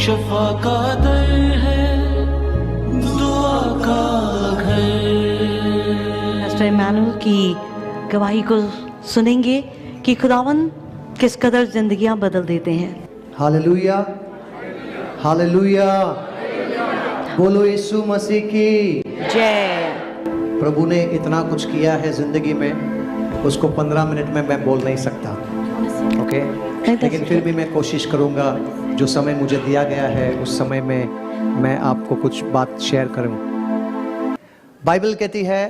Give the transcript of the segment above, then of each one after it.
शफा का दर है, दुआ का घर। पास्टर इमैनुअल की गवाही को सुनेंगे कि खुदावन किस कदर जिंदगियां बदल देते हैं। हालेलुया, हालेलुया, बोलो यीशु मसीह की जय। प्रभु ने इतना कुछ किया है जिंदगी में, उसको 15 मिनट में मैं बोल नहीं सकता, ओके? लेकिन फिर भी मैं कोशिश करूंगा, जो समय मुझे दिया गया है उस समय में मैं आपको कुछ बात शेयर करूं। बाइबल कहती है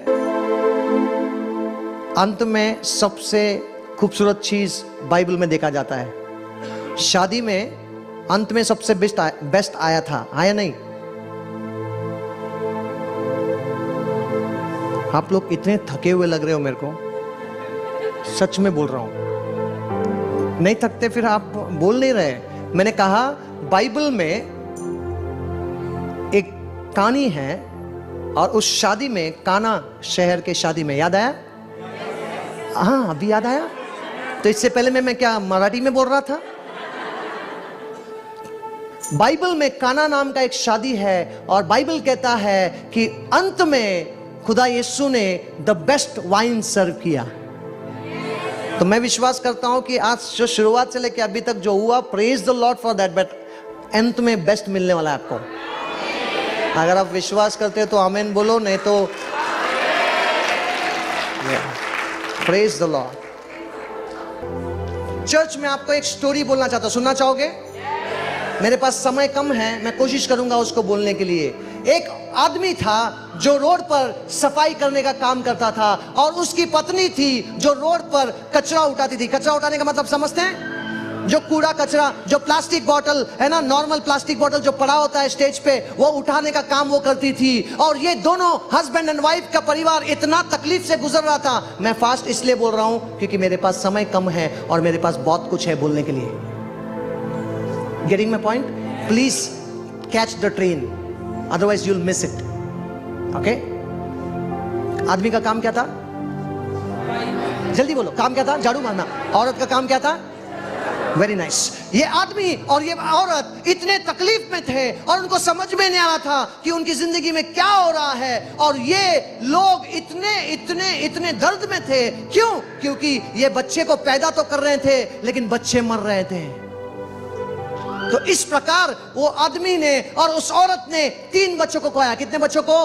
अंत में सबसे खूबसूरत चीज बाइबल में देखा जाता है, शादी में अंत में सबसे बेस्ट आया था, आया नहीं? आप लोग इतने थके हुए लग रहे हो मेरे को, सच में बोल रहा हूं। नहीं थकते फिर आप बोल नहीं रहे। मैंने कहा बाइबल में एक कहानी है और उस शादी में, काना शहर के शादी में, याद आया? हाँ, अभी याद आया। तो इससे पहले मैं क्या मराठी में बोल रहा था? बाइबल में काना नाम का एक शादी है और बाइबल कहता है कि अंत में खुदा यीशु ने द बेस्ट वाइन सर्व किया। तो मैं विश्वास करता हूं कि आज जो शुरुआत से लेकर अभी तक जो हुआ, praise the Lord for that, but अंत में बेस्ट मिलने वाला है आपको। अगर आप विश्वास करते हो तो आमीन बोलो, नहीं तो प्रेज द लॉर्ड। चर्च में आपको एक स्टोरी बोलना चाहता हूं, सुनना चाहोगे? मेरे पास समय कम है, मैं कोशिश करूंगा उसको बोलने के लिए। एक आदमी था जो रोड पर सफाई करने का काम करता था और उसकी पत्नी थी जो रोड पर कचरा उठाती थी। कचरा उठाने का मतलब समझते हैं? जो कूड़ा कचरा, जो प्लास्टिक बॉटल है ना, नॉर्मल प्लास्टिक बॉटल जो पड़ा होता है स्टेज पे, वो उठाने का काम वो करती थी। और ये दोनों हस्बैंड एंड वाइफ का परिवार इतना तकलीफ से गुजर रहा था। मैं फास्ट इसलिए बोल रहा हूं क्योंकि मेरे पास समय कम है और मेरे पास बहुत कुछ है बोलने के लिए। Getting my point? Please catch the train, otherwise you'll miss it, okay? आदमी का काम क्या था? जल्दी बोलो, काम क्या था? झाड़ू मारना। औरत का काम क्या था? Very nice. ये आदमी और ये औरत इतने तकलीफ में थे और उनको समझ में नहीं आ रहा था कि उनकी जिंदगी में क्या हो रहा है। और ये लोग इतने इतने इतने दर्द में थे। क्यों? क्योंकि ये बच्चे को पैदा तो कर रहे थे लेकिन बच्चे मर रहे थे। तो इस प्रकार वो आदमी ने और उस औरत ने 3 बच्चों को खोया। कितने बच्चों को?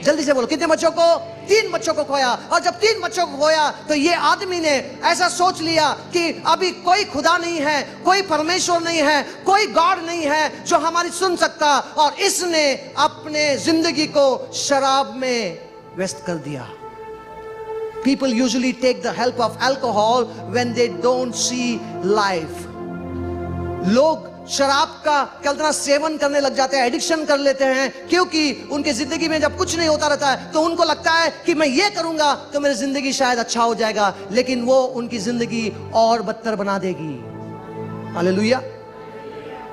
जल्दी से बोलो, कितने बच्चों को? 3 बच्चों को खोया। और जब 3 बच्चों को खोया तो ये आदमी ने ऐसा सोच लिया कि अभी कोई खुदा नहीं है, कोई परमेश्वर नहीं है, कोई गॉड नहीं है जो हमारी सुन सकता। और इसने अपने जिंदगी को शराब में व्यस्त कर दिया। People usually take the help of alcohol when they don't see life. लोग शराब का कितना सेवन करने लग जाते हैं, एडिक्शन कर लेते हैं, क्योंकि उनके जिंदगी में जब कुछ नहीं होता रहता है तो उनको लगता है कि मैं ये करूंगा तो मेरी जिंदगी शायद अच्छा हो जाएगा, लेकिन वो उनकी जिंदगी और बदतर बना देगी। हालेलुया।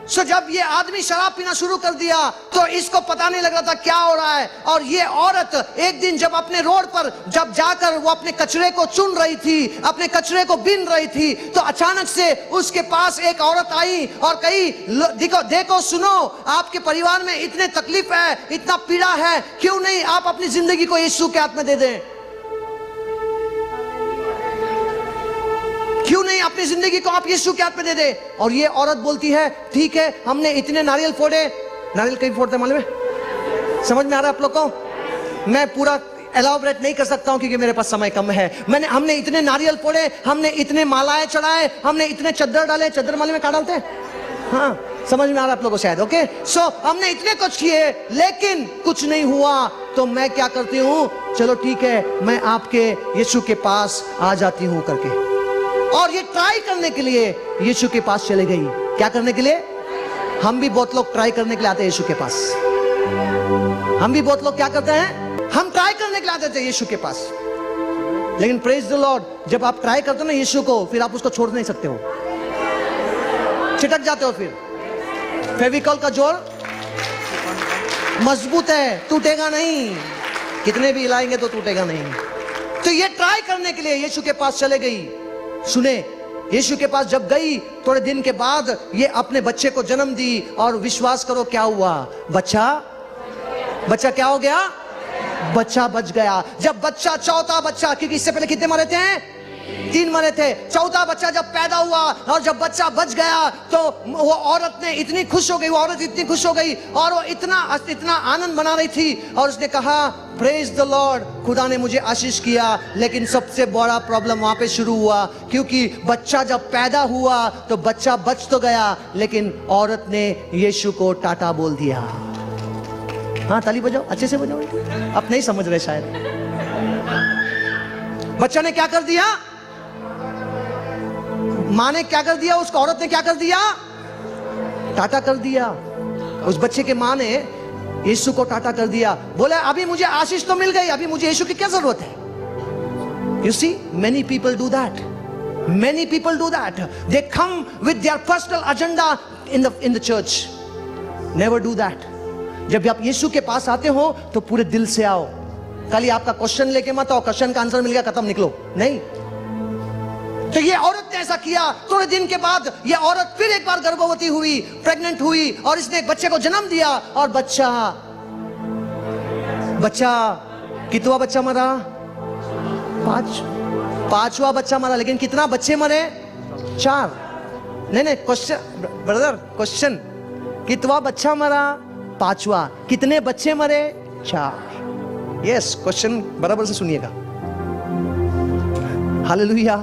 सो जब ये आदमी शराब पीना शुरू कर दिया तो इसको पता नहीं लग रहा था क्या हो रहा है। और ये औरत एक दिन जब अपने रोड पर जब जाकर वो अपने कचरे को चुन रही थी, अपने कचरे को बीन रही थी, तो अचानक से उसके पास एक औरत आई और कही, देखो सुनो, आपके परिवार में इतने तकलीफ है, इतना पीड़ा है, क्यों नहीं आप अपनी जिंदगी को यीशु के हाथ में दे दें? क्यों नहीं अपनी जिंदगी को आप यीशु के हाथ में दे दे? और ये औरत बोलती है, ठीक है, हमने इतने नारियल फोड़े। नारियल कहीं फोड़ते मालूम है? समझ में आ रहा है आप लोग को? मैं पूरा एलाबोरेट नहीं कर सकता हूं क्योंकि मेरे पास समय कम है। हमने इतने नारियल फोड़े, हमने इतने मालाएं चढ़ाए, हमने इतने चद्दर डाले। चद्दर मालूम है कहाँ डालते हैं? हाँ, समझ में आ रहा है आप लोगों को शायद, ओके? सो हमने इतने कुछ किए लेकिन कुछ नहीं हुआ। तो मैं क्या करती हूँ, चलो ठीक है, मैं आपके यीशु के पास आ जाती हूँ करके। और ये ट्राई करने के लिए यीशु के पास चले गई। क्या करने के लिए? हम भी बहुत लोग ट्राई करने के लिए आते हैं यीशु के पास। हम भी बहुत लोग क्या करते हैं? हम ट्राई करने के लिए आते थे यीशु के पास। लेकिन प्रेज द लॉर्ड, जब आप ट्राई करते हो ना यीशु को, फिर आप उसको छोड़ नहीं सकते हो, चिटक जाते हो। फिर फेविकॉल का जोर मजबूत है, टूटेगा नहीं, कितने भी हिलाएंगे तो टूटेगा नहीं। तो ये ट्राई करने के लिए यीशु के पास चले गई। सुने, यीशु के पास जब गई, थोड़े दिन के बाद ये अपने बच्चे को जन्म दी, और विश्वास करो क्या हुआ, बच्चा क्या हो गया, बच्चा बच गया। जब बच्चा, चौथा बच्चा, क्योंकि इससे पहले कितने मरे थे, 3 मरे थे, चौथा बच्चा जब पैदा हुआ और जब बच्चा बच गया तो वो औरत ने इतनी खुश हो गई, वो औरत इतनी खुश हो गई और वो इतना आनंद मना रही थी, और उसने कहा प्रेज द लॉर्ड, खुदा ने मुझे आशीष किया। लेकिन सबसे बड़ा प्रॉब्लम वहां पे शुरू हुआ, क्योंकि बच्चा जब पैदा हुआ तो बच्चा बच तो गया, लेकिन औरत ने यीशु को टाटा बोल दिया। हाँ, ताली बजाओ, अच्छे से बजाओ, आप नहीं समझ रहे शायद। बच्चा ने क्या कर दिया, मां ने क्या कर दिया, उसको औरत ने क्या कर दिया, टाटा कर दिया। उस बच्चे के मां ने यीशु को टाटा कर दिया, बोले अभी मुझे आशीष तो मिल गई, अभी मुझे यीशु की क्या जरूरत है। You see, many people do that, many people do that. They come with their personal agenda in the church. Never do that. जब आप यीशु के पास आते हो तो पूरे दिल से आओ। कल ही आपका क्वेश्चन लेके मत आओ, क्वेश्चन का आंसर मिल गया खत्म, निकलो, नहीं। तो ये औरत ने ऐसा किया। थोड़े दिन के बाद ये औरत फिर एक बार गर्भवती हुई, प्रेग्नेंट हुई, और इसने एक बच्चे को जन्म दिया, और बच्चा कितना बच्चा मरा, 5वां बच्चा मरा। लेकिन कितना बच्चे मरे, 4। नहीं, क्वेश्चन ब्रदर, क्वेश्चन, कितना बच्चा मरा, 5वां। कितने बच्चे मरे, 4। यस, क्वेश्चन बराबर से सुनिएगा। Hallelujah,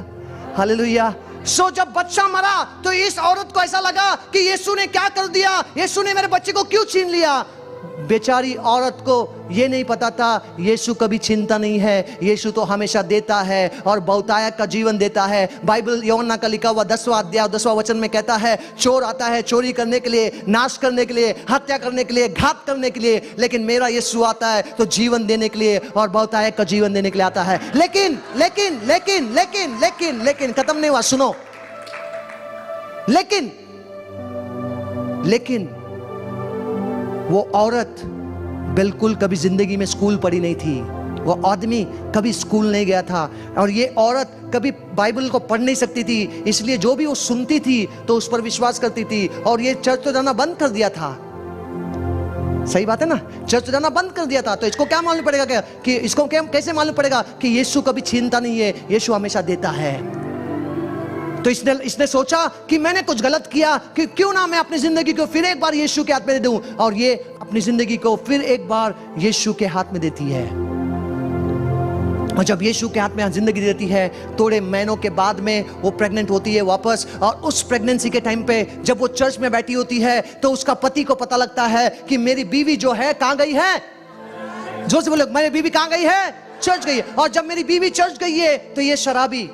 hallelujah. सो जब बच्चा मरा तो इस औरत को ऐसा लगा कि यीशु ने क्या कर दिया, यीशु ने मेरे बच्चे को क्यों छीन लिया। बेचारी औरत को ये नहीं पता था यीशु कभी छीनता नहीं है, यीशु तो हमेशा देता है और बहुतायत का जीवन देता है। बाइबल यूहन्ना का लिखा हुआ 10वां अध्याय 10वां वचन में कहता है, चोर आता है चोरी करने के लिए, नाश करने के लिए, हत्या करने के लिए, घात करने के लिए, लेकिन मेरा यीशु आता है तो जीवन देने के लिए और बहुतायत का जीवन देने के लिए आता है। लेकिन लेकिन लेकिन लेकिन लेकिन लेकिन खत्म नहीं हुआ, सुनो। लेकिन वो औरत बिल्कुल कभी जिंदगी में स्कूल पढ़ी नहीं थी, वो आदमी कभी स्कूल नहीं गया था, और ये औरत कभी बाइबल को पढ़ नहीं सकती थी, इसलिए जो भी वो सुनती थी तो उस पर विश्वास करती थी, और ये चर्च तो जाना बंद कर दिया था। सही बात है ना, चर्च तो जाना बंद कर दिया था। तो इसको क्या मालूम पड़ेगा, क्या कि इसको कैसे मालूम पड़ेगा कि यीशु कभी छीनता नहीं है, यीशु हमेशा देता है। तो इसने सोचा कि मैंने कुछ गलत किया, कि क्यों ना मैं अपनी जिंदगी को फिर एक बार यीशु के हाथ में दे दूं, और ये अपनी जिंदगी को फिर एक बार यीशु के हाथ में देती है। और जब यीशु के हाथ में जिंदगी देती है, थोड़े महीनों के बाद में वो प्रेग्नेंट होती है वापस, और उस प्रेगनेंसी के टाइम पे जब वो चर्च में बैठी होती है तो उसका पति को पता लगता है कि मेरी बीवी जो है कहां गई है। जोर से बोलो, मेरी बीवी कहां गई है, चर्च गई है। और जब मेरी बीवी चर्च गई है तो ये शराबी,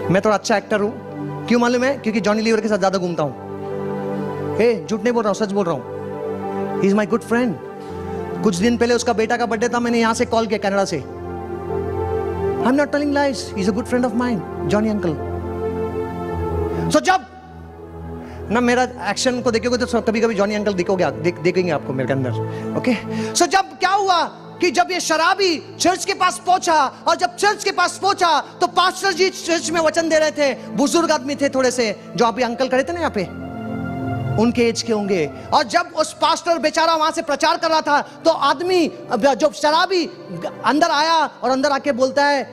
मैं थोड़ा अच्छा एक्टर हूं, क्यों मालूम है, क्योंकि जॉनी लीवर के साथ ज्यादा घूमता हूं। झूठ नहीं बोल रहा हूं, सच बोल रहा हूं। He is my good friend. कुछ दिन पहले उसका बेटा का बर्थडे था, मैंने यहां से कॉल किया कनाडा से। I am not telling lies, he is a good friend of mine, Johnny uncle. So जब ना मेरा एक्शन को देखोगे तो कभी कभी जॉनी अंकल दिखोगे, देखेंगे आपको मेरे अंदर। ओके, सो जब क्या हुआ कि जब ये शराबी चर्च के पास पहुंचा, और जब चर्च के पास पहुंचा तो पास्टर जी चर्च में वचन दे रहे थे, बुजुर्ग आदमी थे थोड़े से, जो आप अंकल खड़े थे ना यहाँ पे, उनके एज के होंगे। और जब उस पास्टर बेचारा वहां से प्रचार कर रहा था तो आदमी जो शराबी अंदर आया, और अंदर आके बोलता है,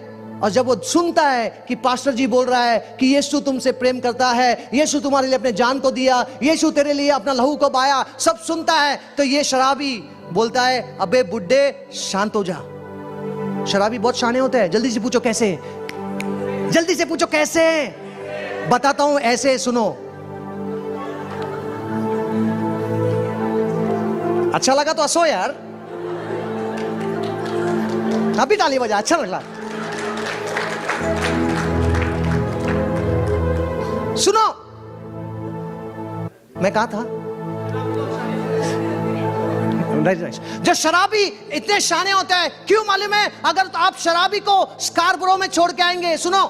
और जब वो सुनता है कि पास्टर जी बोल रहा है कि यीशु तुमसे प्रेम करता है, यीशु तुम्हारे लिए अपने जान को दिया, यीशु तेरे लिए अपना लहू को बहाया, सब सुनता है, तो ये शराबी बोलता है, अबे बुड्ढे शांत हो जा। शराबी बहुत शाने होते हैं। जल्दी से पूछो कैसे, जल्दी से पूछो कैसे, बताता हूं, ऐसे सुनो। अच्छा लगा तो हंसो यार, अभी ताली बजा, अच्छा लगा। सुनो, मैं कहा था, जो शराबी इतने शाने होते हैं, क्यों मालूम है, अगर तो आप शराबी को स्कारबरो में छोड़ के आएंगे, सुनो,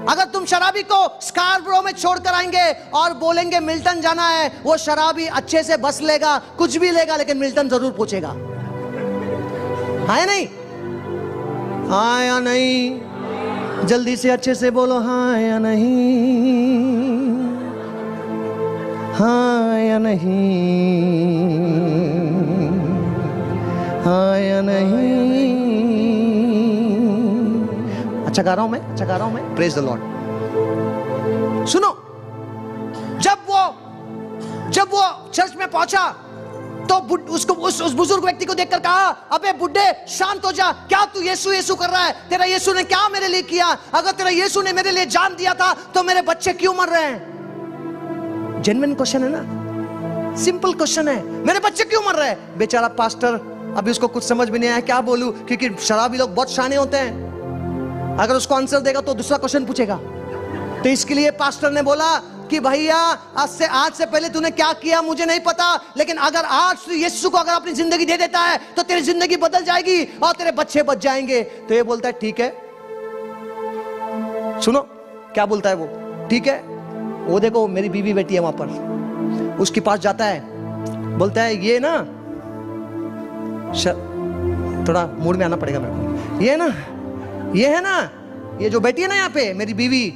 अगर तुम शराबी को स्कारबरो में छोड़ कर आएंगे और बोलेंगे मिल्टन जाना है, वो शराबी अच्छे से बस लेगा, कुछ भी लेगा, लेकिन मिल्टन जरूर पूछेगा। हाँ या नहीं, हाँ या नहीं, जल्दी से अच्छे से बोलो हाँ या नहीं, हाँ या नहीं, हाँ या नहीं। अच्छा गा रहा हूं मैं, प्रेज द लॉर्ड। सुनो, जब वो चर्च में पहुंचा तो उसको उस बुजुर्ग व्यक्ति को देखकर कहा, अबे बुड्ढे शांत हो जा, क्या तू यीशु यीशु कर रहा है? तेरा यीशु ने क्या मेरे लिए किया? अगर तेरा यीशु ने मेरे लिए जान दिया था तो मेरे बच्चे क्यों मर रहे हैं? जेन्युइन क्वेश्चन है ना, सिंपल क्वेश्चन है, मेरे बच्चे क्यों मर रहे हैं? बेचारा पास्टर, अभी उसको कुछ समझ में नहीं आया क्या बोलूं, क्योंकि शराबी लोग बहुत शाने होते हैं, अगर उसको आंसर देगा तो दूसरा क्वेश्चन पूछेगा। तो इसके लिए पास्टर ने बोला कि भैया आज से पहले तूने क्या किया मुझे नहीं पता, लेकिन अगर आज तू यीशु को अगर अपनी जिंदगी दे देता है तो तेरी जिंदगी बदल जाएगी और तेरे बच्चे बच जाएंगे। तो ये बोलता है ठीक है, सुनो क्या बोलता है वो, ठीक है। वो देखो मेरी बीवी बैठी है वहां पर, उसके पास जाता है, बोलता है ये ना, थोड़ा मूड में आना पड़ेगा मेरे को, ये है ना, ये जो बैठी है ना यहाँ पे मेरी बीवी,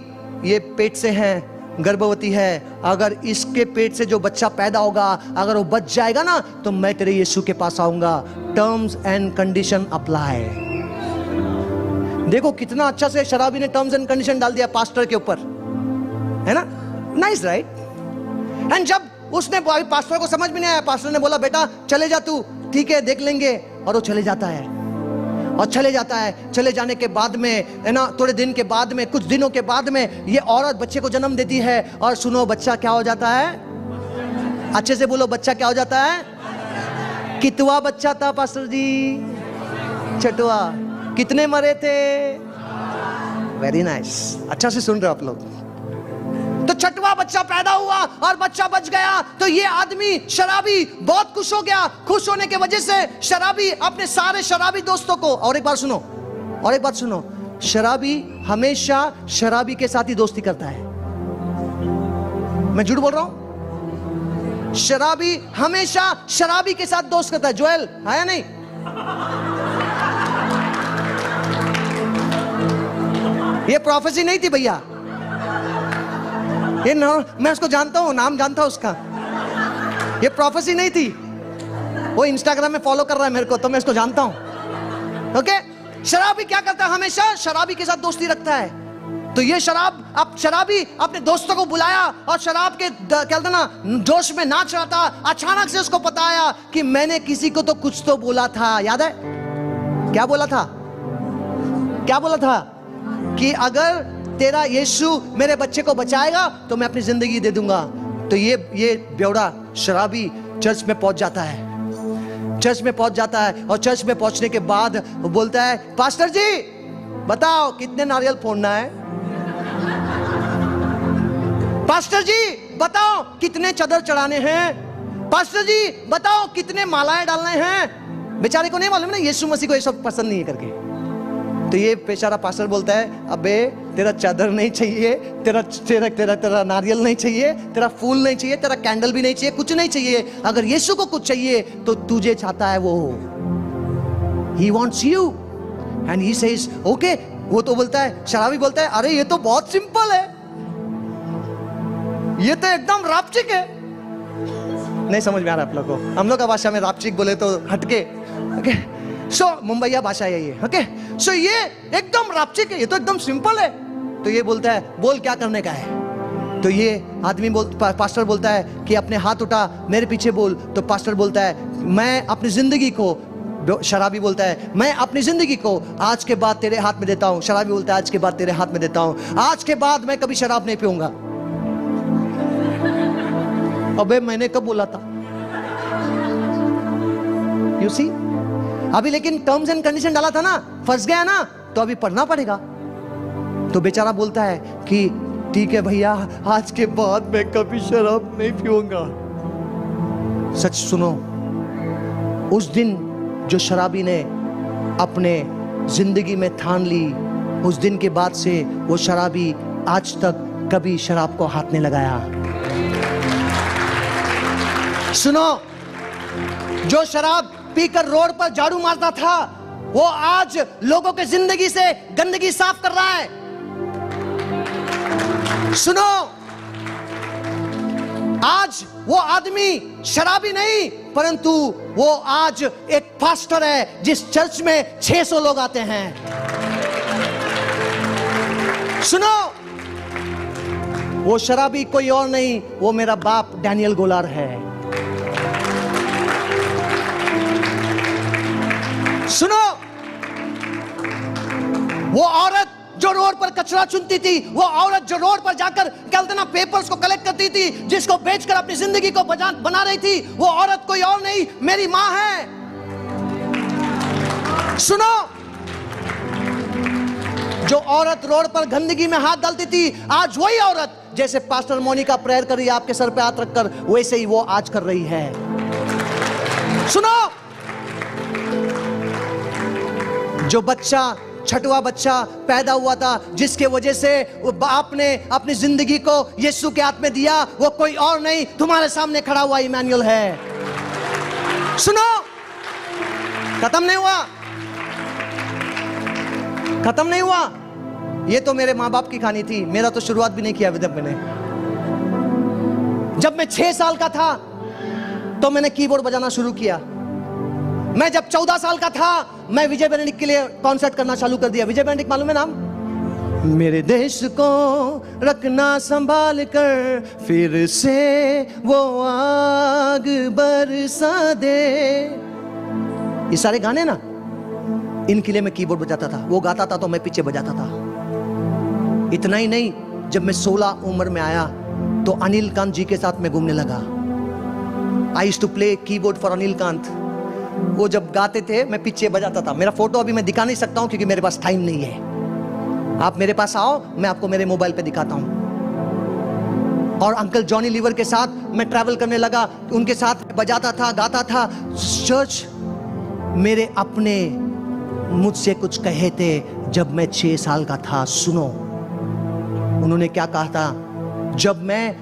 ये पेट से है, गर्भवती है, अगर इसके पेट से जो बच्चा पैदा होगा अगर वो बच जाएगा ना तो मैं तेरे यीशु के पास आऊंगा। Terms and condition apply. देखो कितना अच्छा से शराबी ने टर्म्स एंड कंडीशन डाल दिया पास्टर के ऊपर, है ना, नाइस राइट। एंड जब उसने पास्टर को समझ में नहीं आया, पास्टर ने बोला बेटा चले जा तू, ठीक है देख लेंगे, और वो चले जाता है। और चले जाने के बाद में, है ना, थोड़े दिन के बाद में, कुछ दिनों के बाद में ये औरत बच्चे को जन्म देती है। और सुनो बच्चा क्या हो जाता है, अच्छे से बोलो, बच्चा क्या हो जाता है? कितवा बच्चा था पास्टर जी? छठवा। कितने मरे थे? वेरी नाइस, अच्छा से सुन रहे हो आप लोग। तो छठवा बच्चा पैदा हुआ और बच्चा बच गया। तो ये आदमी शराबी बहुत खुश हो गया। खुश होने के वजह से शराबी अपने सारे शराबी दोस्तों को, और एक बात सुनो, शराबी हमेशा शराबी के साथ ही दोस्ती करता है। मैं झूठ बोल रहा हूं? शराबी हमेशा शराबी के साथ दोस्त करता है। जोएल आया नहीं? ये प्रोफेसी नहीं थी भैया, ये मैं उसको जानता हूँ, नाम जानता हूँ उसका। ये प्रोफेसी नहीं थी, वो इंस्टाग्राम में फॉलो कर रहा है मेरे को, तो मैं इसको जानता हूँ। ओके, शराबी क्या करता है? हमेशा शराबी के साथ दोस्ती रखता है। तो ये शराबी अपने दोस्तों को बुलाया और शराब के क्या ना जोश में नाच रहा था। अचानक से उसको पता आया कि मैंने किसी को तो कुछ तो बोला था, याद है? क्या बोला था? कि अगर तेरा यीशु मेरे बच्चे को बचाएगा तो मैं अपनी जिंदगी दे दूंगा। तो ये बेवड़ा शराबी चर्च में पहुंच जाता है। और चर्च में पहुंचने के बाद वो बोलता है, पास्टर जी बताओ कितने नारियल फोड़ना है? पास्टर जी बताओ कितने चादर चढ़ाने हैं? पास्टर जी बताओ कितने मालाएं डालने हैं? बेचारे को नहीं मालूम ना यीशु मसीह को ये सब पसंद नहीं है करके। तो ये बेचारा पास्टर बोलता है, अबे तेरा चादर नहीं चाहिए, तेरा नारियल नहीं चाहिए, तेरा फूल नहीं चाहिए, तेरा कैंडल भी नहीं चाहिए, कुछ नहीं चाहिए। अगर यीशु को कुछ चाहिए तो तुझे चाहता है वो। He wants you and he says okay। वो तो बोलता है, शराबी बोलता है, अरे ये तो बहुत सिंपल है, ये तो एकदम रापचिक है। नहीं समझ में आ रहा आप लोगों को? हम लोग का भाषा में रापचिक बोले तो हटके, ओके, सो मुंबईया भाषा है ये, ओके। सो ये एकदम रापचिक है, ये तो एकदम सिंपल है। तो ये बोलता है, बोल क्या करने का है? तो ये आदमी पास्टर बोलता है कि अपने हाथ उठा, मेरे पीछे बोल। तो पास्टर बोलता है, मैं अपनी जिंदगी को, शराबी बोलता है, मैं अपनी जिंदगी को आज के बाद तेरे हाथ में देता हूं। शराबी बोलता है, आज के बाद तेरे हाथ में देता हूं, आज के बाद मैं कभी शराब नहीं पीऊंगा। अबे मैंने कब बोला था? यू सी, अभी लेकिन टर्म्स एंड कंडीशन डाला था ना, फंस गया ना, तो अभी पढ़ना पड़ेगा। तो बेचारा बोलता है कि ठीक है भैया, आज के बाद मैं कभी शराब नहीं पीऊंगा। सच सुनो, उस दिन जो शराबी ने अपने जिंदगी में ठान ली, उस दिन के बाद से वो शराबी आज तक कभी शराब को हाथ नहीं लगाया। सुनो, जो शराब पीकर रोड पर झाड़ू मारता था, वो आज लोगों के जिंदगी से गंदगी साफ कर रहा है। सुनो, आज वो आदमी शराबी नहीं, परंतु वो आज एक पास्टर है जिस चर्च में 600 लोग आते हैं। सुनो, वो शराबी कोई और नहीं, वो मेरा बाप डैनियल गोलार है। सुनो, वो औरत जो रोड पर कचरा चुनती थी, वो औरत जो रोड पर जाकर कहते ना पेपर्स को कलेक्ट करती थी, जिसको बेचकर अपनी जिंदगी को बना रही थी, वो औरत कोई और नहीं, मेरी मां है। सुनो, जो औरत रोड पर गंदगी में हाथ डालती थी, आज वही औरत जैसे पास्टर मोनिका प्रेयर कर रही है आपके सर पे हाथ रखकर, वैसे ही वो आज कर रही है। सुनो, जो बच्चा, छठवां बच्चा पैदा हुआ था, जिसके वजह से बाप ने अपनी जिंदगी को यीशु के हाथ में दिया, वो कोई और नहीं, तुम्हारे सामने खड़ा हुआ इमैनुअल है। सुनो, खत्म नहीं हुआ, खत्म नहीं हुआ। ये तो मेरे माँ बाप की कहानी थी, मेरा तो शुरुआत भी नहीं किया अभी तक मैंने। जब मैं 6 साल का था तो मैंने कीबोर्ड बजाना शुरू किया। मैं जब 14 साल का था, मैं विजय बेनेडिक्ट के लिए कॉन्सर्ट करना चालू कर दिया। विजय बेनेडिक्ट मालूम है नाम? मेरे देश को रखना संभाल कर, फिर से वो आग बरसा दे। ये सारे गाने ना, इनके लिए मैं कीबोर्ड बजाता था। वो गाता था तो मैं पीछे बजाता था। इतना ही नहीं, जब मैं 16 उम्र में आया तो अनिल कांत जी के साथ मैं घूमने लगा। I used to play keyboard for Anil Kant. वो जब गाते थे मैं पीछे बजाता था। मेरा फोटो अभी मैं दिखा नहीं सकता हूं क्योंकि मेरे पास टाइम नहीं है। आप मेरे पास आओ, मैं आपको मेरे मोबाइल पे दिखाता हूं। और अंकल जॉनी लीवर के साथ मैं ट्रैवल करने लगा, उनके साथ बजाता था, गाता था। चर्च, मेरे अपने मुझसे कुछ कहे थे जब मैं 6 साल का था। सुनो, उन्होंने क्या कहा था? जब मैं,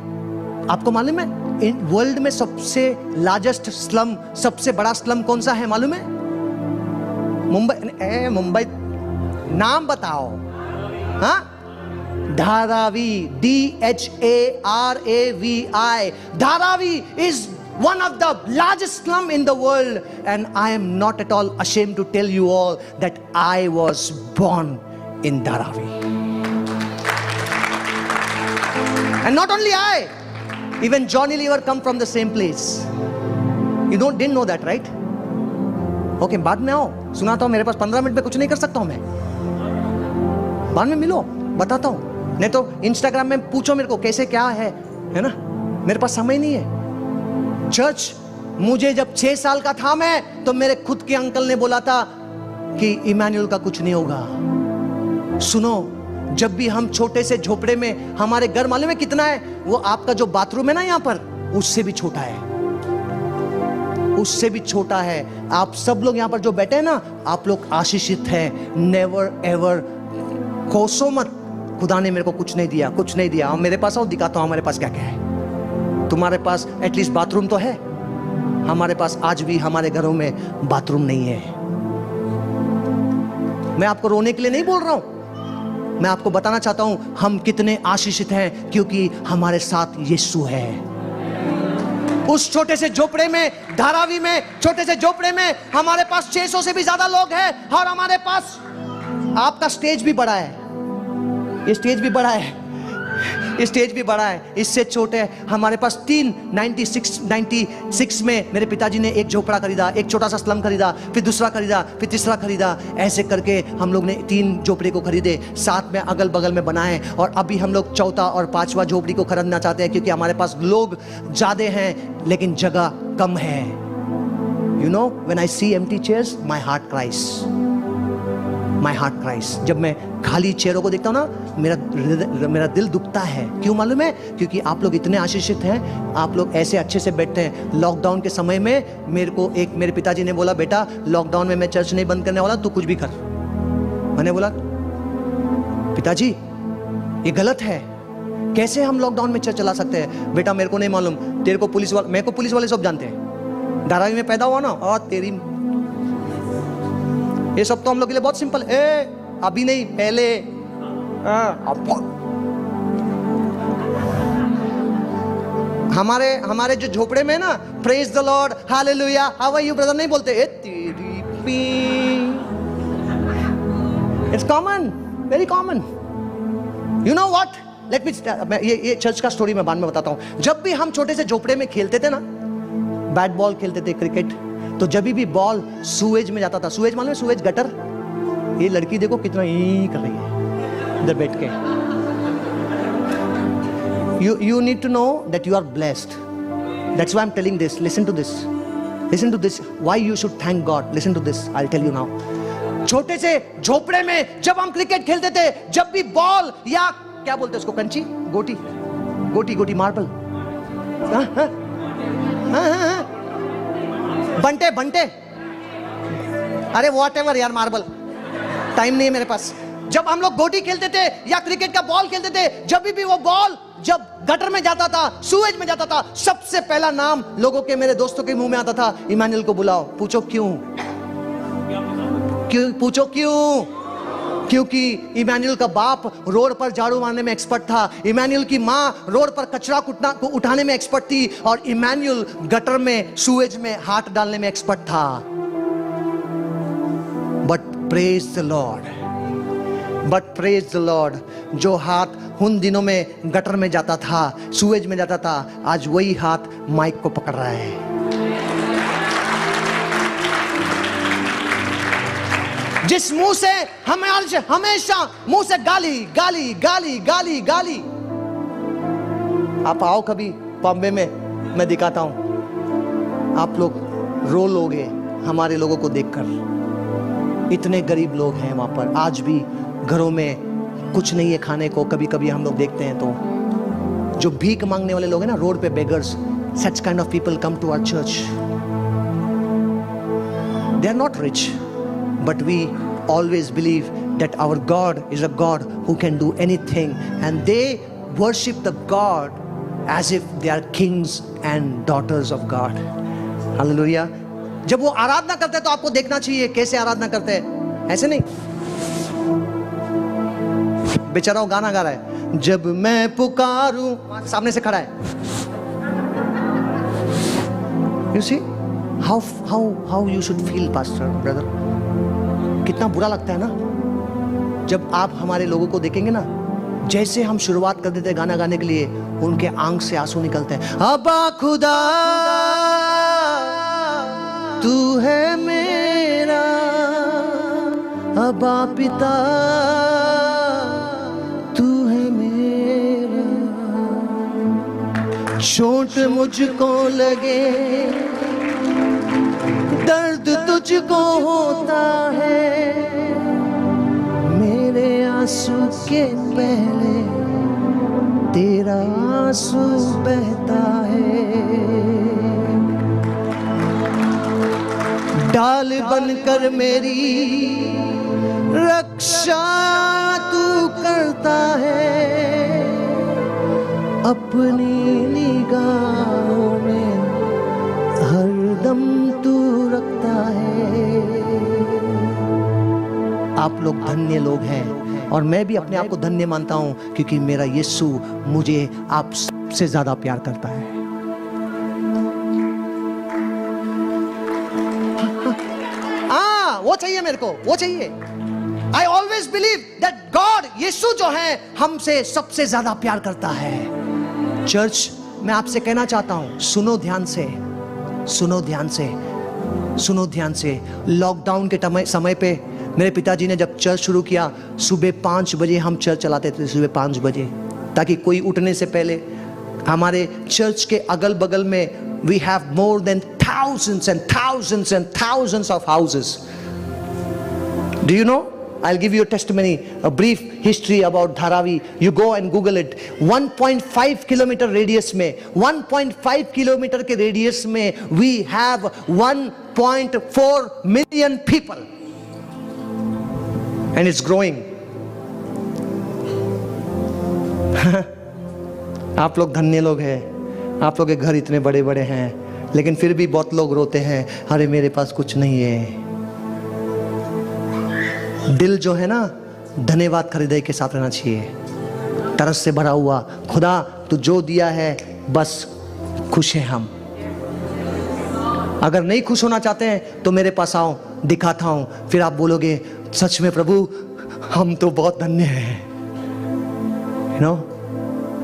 आपको मालूम है वर्ल्ड में सबसे लार्जेस्ट स्लम, सबसे बड़ा स्लम कौन सा है मालूम है? मुंबई। मुंबई नाम बताओ। हाँ, Dharavi, DHARAVI। Dharavi is one of the largest slum in the world, and I am not at all ashamed to tell you all that I was born in Dharavi. And not only I, even Johnny Lever come from the same place. You didn't know that, right? Okay, बाद में आओ, सुनाता हूँ। मेरे पास 15 minute में कुछ नहीं कर सकता हूँ मैं। बाद में मिलो, बताता हूँ। नहीं तो इंस्टाग्राम में पूछो मेरे को कैसे क्या है ना? मेरे पास समय नहीं है। चर्च, मुझे जब 6 साल का था मैं, तो मेरे खुद के अंकल ने बोला था कि इमैनुअल का कुछ नहीं होगा। सुनो, जब भी हम छोटे से झोपड़े में, हमारे घर मालूम है कितना है? वो आपका जो बाथरूम है ना यहाँ पर, उससे भी छोटा है, उससे भी छोटा है। आप सब लोग यहाँ पर जो बैठे हैं ना, आप लोग आशीषित हैं। नेवर एवर कोसो मत, खुदा ने मेरे को कुछ नहीं दिया, कुछ नहीं दिया। मेरे पास आओ, दिखाता हूँ हमारे पास क्या क्या है। तुम्हारे पास एटलीस्ट बाथरूम तो है, हमारे पास आज भी हमारे घरों में बाथरूम नहीं है। मैं आपको रोने के लिए नहीं बोल रहा हूं, मैं आपको बताना चाहता हूं हम कितने आशीषित हैं, क्योंकि हमारे साथ यीशु है। उस छोटे से झोपड़े में, धारावी में, छोटे से झोपड़े में हमारे पास 600 से भी ज्यादा लोग हैं। और हमारे पास, आपका स्टेज भी बड़ा है, ये स्टेज भी बड़ा है, स्टेज भी बड़ा है, इससे छोटे है। हमारे पास 96 में मेरे पिताजी ने एक झोपड़ा खरीदा, एक छोटा सा स्लम खरीदा, फिर दूसरा खरीदा, फिर तीसरा खरीदा। ऐसे करके हम लोग ने 3 झोपड़े को खरीदे, साथ में अगल बगल में बनाए। और अभी हम लोग चौथा और 5वां झोपड़ी को खरीदना चाहते हैं, क्योंकि हमारे पास लोग ज्यादा हैं लेकिन जगह कम है। You know, when I see empty chairs, my heart cries, my heart cries. जब मैं खाली चेयरों को देखता हूँ ना, मेरा दिल दुखता है। क्यों मालूम है? क्योंकि आप लोग इतने आशीषित हैं, आप लोग ऐसे अच्छे से बैठते हैं। लॉकडाउन के समय में मेरे पिताजी ने बोला, बेटा लॉकडाउन में मैं चर्च नहीं बंद करने वाला, तू कुछ भी कर। मैंने बोला, पिताजी ये गलत है, कैसे हम लॉकडाउन में चर्च चला सकते हैं? बेटा मेरे को नहीं मालूम, तेरे को पुलिस वाले, मेरे को पुलिस वाले सब जानते हैं। धारावी में पैदा हुआ ना, और तेरी, ये सब तो हम लोग के लिए बहुत सिंपल है। अभी नहीं, पहले हमारे जो झोपड़े में ना, praise the lord, hallelujah, how are you brother नहीं बोलते। ए तेरी पी, it's common, very common. You know what, let me, ये चर्च का स्टोरी मैं बाद में बताता हूं। जब भी हम छोटे से झोपड़े में खेलते थे ना, बैट बॉल खेलते थे, क्रिकेट, तो जब भी बॉल सुएज में जाता था, सुएज मालूम है, सुएज गटर, ये लड़की देखो कितना ही कर रही है इधर बैठ के। You need to know that you are blessed. That's why I'm telling this. Listen to this. Listen to this. Why you should thank God. Listen to this. I'll tell you now. छोटे से झोपड़े में जब हम cricket खेलते थे, जब भी बॉल या क्या बोलते हैं उसको, कंची, गोटी, गोटी, गोटी, मार्बल, बंटे, बंटे, अरे व्हाटएवर यार, मार्बल, टाइम नहीं है मेरे पास। जब हम लोग गोटी खेलते थे या क्रिकेट का बॉल खेलते थे, जब भी वो बॉल जब गटर में जाता था, सूएज में जाता था, सबसे पहला नाम लोगों के, मेरे दोस्तों के मुंह में आता था, इमानुएल को बुलाओ। पूछो क्यों? पूछो क्यों? क्योंकि इमानुएल का बाप रोड पर झाड़ू मारने में एक्सपर्ट था, इमानुएल की माँ रोड पर कचरा उठाने में एक्सपर्ट थी, और इमानुएल गटर में, सूएज में हाथ डालने में एक्सपर्ट था। But praise the Lord, but praise the Lord, जो हाथ उन दिनों में गटर में जाता था, सूएज में जाता था, आज वही हाथ माइक को पकड़ रहा है। जिस मुंह से हमेशा मुंह से गाली गाली गाली गाली गाली। आप आओ कभी बॉम्बे में, मैं दिखाता हूं, आप लोग रो लोगे हमारे लोगों को देखकर। इतने गरीब लोग हैं वहां पर, आज भी घरों में कुछ नहीं है खाने को। कभी कभी हम लोग देखते हैं तो जो भीख मांगने वाले लोग हैं ना रोड पे, beggars, such kind of people come to our church. They are not rich, but we always believe that our God is a God who can do anything, and they worship the God as if they are kings and daughters of God. Hallelujah. जब वो आराधना करते हैं तो आपको देखना चाहिए कैसे आराधना करते हैं, ऐसे नहीं। बेचारा वो गाना गा रहा है, जब मैं पुकारूं, सामने से खड़ा है। You see how you should feel, pastor, brother. कितना बुरा लगता है ना जब आप हमारे लोगों को देखेंगे ना, जैसे हम शुरुआत कर देते गाना गाने के लिए, उनके आंख से आंसू निकलते हैं। अब्बा खुदा तू है मेरा, अब्बा पिता तू है मेरा, चोट मुझको लगे, दर्द तुझको होता है, मेरे आंसू के पहले तेरा आंसू बहता है। डाल बनकर मेरी रक्षा तू करता है, अपनी निगाहों में हरदम तू रखता है। आप लोग धन्य लोग हैं, और मैं भी अपने आप को धन्य मानता हूं, क्योंकि मेरा यीशु मुझे आप सबसे ज्यादा प्यार करता है। वो चाहिए मेरे को, वो चाहिए। I always believe that God, यीशु जो है, हमसे सबसे ज्यादा प्यार करता है। चर्च, मैं आपसे कहना चाहता हूं, सुनो ध्यान से, सुनो ध्यान से, सुनो ध्यान से। लॉकडाउन के समय पे मेरे पिताजी ने जब चर्च शुरू किया, सुबह 5 बजे हम चर्च चलाते थे, सुबह 5 बजे, ताकि कोई उठने से पहले हमारे चर्च के अगल बगल में we have more than thousands and thousands and thousands of houses. Do you know? I'll give you a testimony, a brief history about Dharavi. You go and Google it. 1.5 kilometer radius में, 1.5 kilometer के radius में we have 1.4 million people, and it's growing. आप लोग धन्य लोग हैं, आप लोग के घर इतने बड़े बड़े हैं, लेकिन फिर भी बहुत लोग रोते हैं, अरे मेरे पास कुछ नहीं है। दिल जो है ना, धन्यवाद का हृदय के साथ रहना चाहिए, तरस से भरा हुआ। खुदा तू जो दिया है बस खुश हैं हम। अगर नहीं खुश होना चाहते हैं तो मेरे पास आओ, दिखाता हूं, फिर आप बोलोगे सच में प्रभु हम तो बहुत धन्य हैं। यू नो,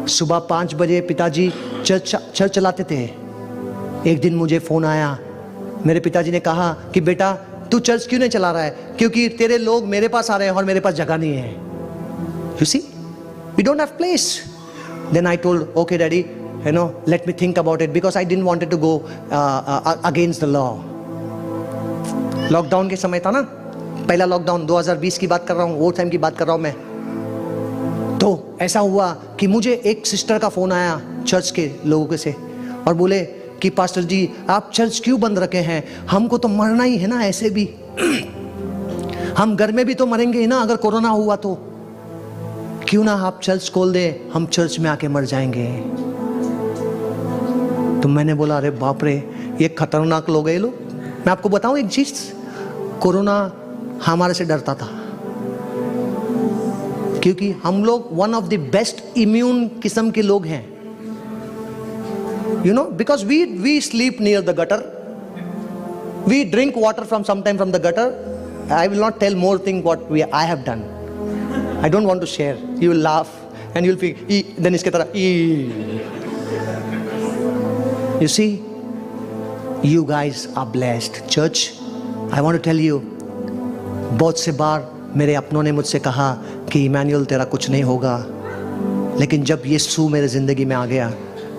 सुबह 5 बजे पिताजी चर्च चलाते थे। एक दिन मुझे फोन आया, मेरे पिताजी ने कहा कि बेटा तू चर्च क्यों नहीं चला रहा है? क्योंकि तेरे लोग मेरे पास आ रहे हैं और मेरे पास जगह नहीं है। You see, we don't have place. Then I told okay daddy, you know, let me think about it, because I didn't wanted to go against the law. Lockdown के समय था ना, पहला लॉकडाउन 2020 की बात कर रहा हूँ, वो टाइम की बात कर रहा हूँ मैं। तो ऐसा हुआ कि मुझे एक सिस्टर का फोन आया चर्च के लोगों से, और बोले कि पास्टर जी आप चर्च क्यों बंद रखे हैं? हमको तो मरना ही है ना, ऐसे भी हम घर में भी तो मरेंगे ही ना, अगर कोरोना हुआ तो क्यों ना आप चर्च खोल दे, हम चर्च में आके मर जाएंगे। तो मैंने बोला अरे बाप रे, ये खतरनाक लोग हैं ये लोग। मैं आपको बताऊं एक चीज, कोरोना हमारे से डरता था, क्योंकि हम लोग one of the best immune किस्म के लोग हैं। You know, because we sleep near the gutter, we drink water from sometime from the gutter. I will not tell more thing what I have done, I don't want to share, you will laugh and you will feel then इसके तरह। You see, you guys are blessed. Church, I want to tell you, बहुत से बार मेरे अपनों ने मुझसे कहा कि इमैनुअल तेरा कुछ नहीं होगा, लेकिन जब यीशु मेरे ज़िंदगी में आ गया,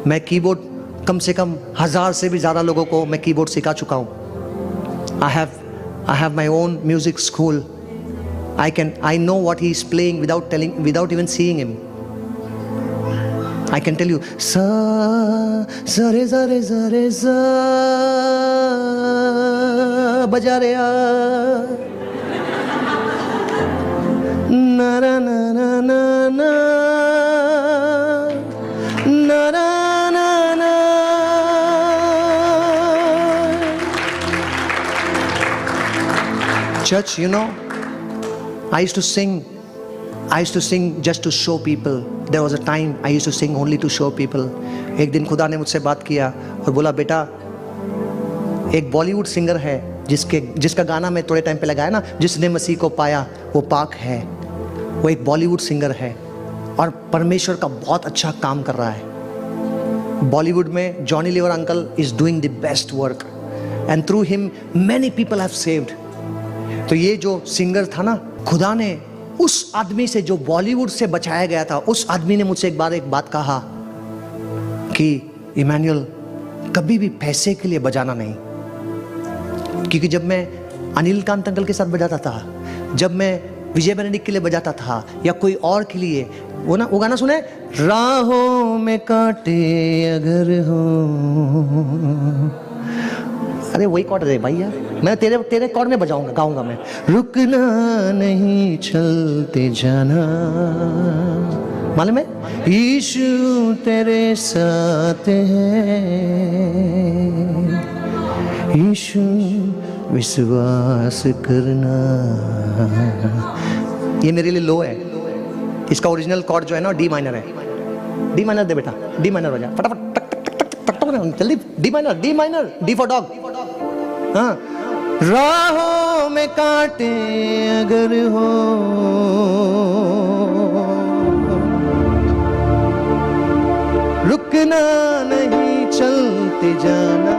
मैं कीबोर्ड कम से कम 1000 से भी ज़्यादा लोगों को मैं कीबोर्ड सिखा चुका हूँ। I have my own music school. I know what he is playing without even seeing him. I can tell you, sa re za re za re za, baja re a, na ra na na na na, na ra na na. Church, you know, I used to sing just to show people. There was a time I used to sing only to show people. एक दिन खुदा ने मुझसे बात किया और बोला बेटा, एक बॉलीवुड सिंगर है जिसका गाना मैं थोड़े टाइम पे लगाया ना, जिसने मसीह को पाया वो पाक है, वो एक बॉलीवुड सिंगर है और परमेश्वर का बहुत अच्छा काम कर रहा है। बॉलीवुड में Johnny Lever uncle is doing the best work and through him many people have saved. तो ये जो सिंगर था ना, खुदा ने उस आदमी से जो बॉलीवुड से बचाया गया था, उस आदमी ने मुझसे एक बात कहा कि इमैनुअल कभी भी पैसे के लिए बजाना नहीं। क्योंकि जब मैं अनिल कांत अंकल के साथ बजाता था, जब मैं विजय बेनेडिक्ट के लिए बजाता था या कोई और के लिए, वो गाना सुने, राहों में कांटे अगर हो, अरे वही कॉर्ड है भाई यार, मैं तेरे कॉर्ड में बजाऊंगा, गाऊंगा मैं, रुकना नहीं चलते जाना, मालूम है, यीशु तेरे साथ है, यीशु विश्वास करना। ये मेरे लिए लो है, इसका ओरिजिनल कॉर्ड जो है ना डी माइनर है। डी माइनर दे बेटा, डी माइनर बजा फटाफट, जल्दी, D minor, D for dog. हाँ, राहों में कांटे अगर हो, रुकना नहीं चलते जाना,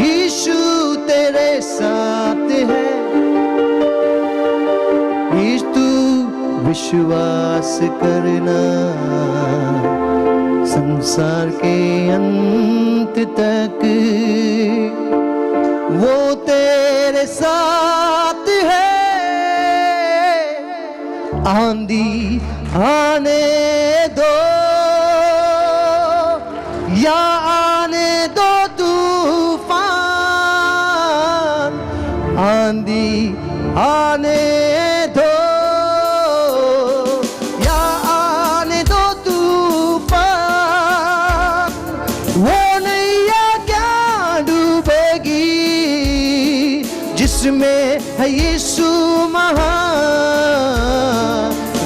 यीशु तेरे साथ है, यीशु विश्वास करना, संसार के अंत तक वो तेरे साथ है, आंधी आने दो या आने दो तूफान, आंधी आने दो या आने दो तूफान, वो नैया क्या डूबेगी जिसमें है यीशु महान।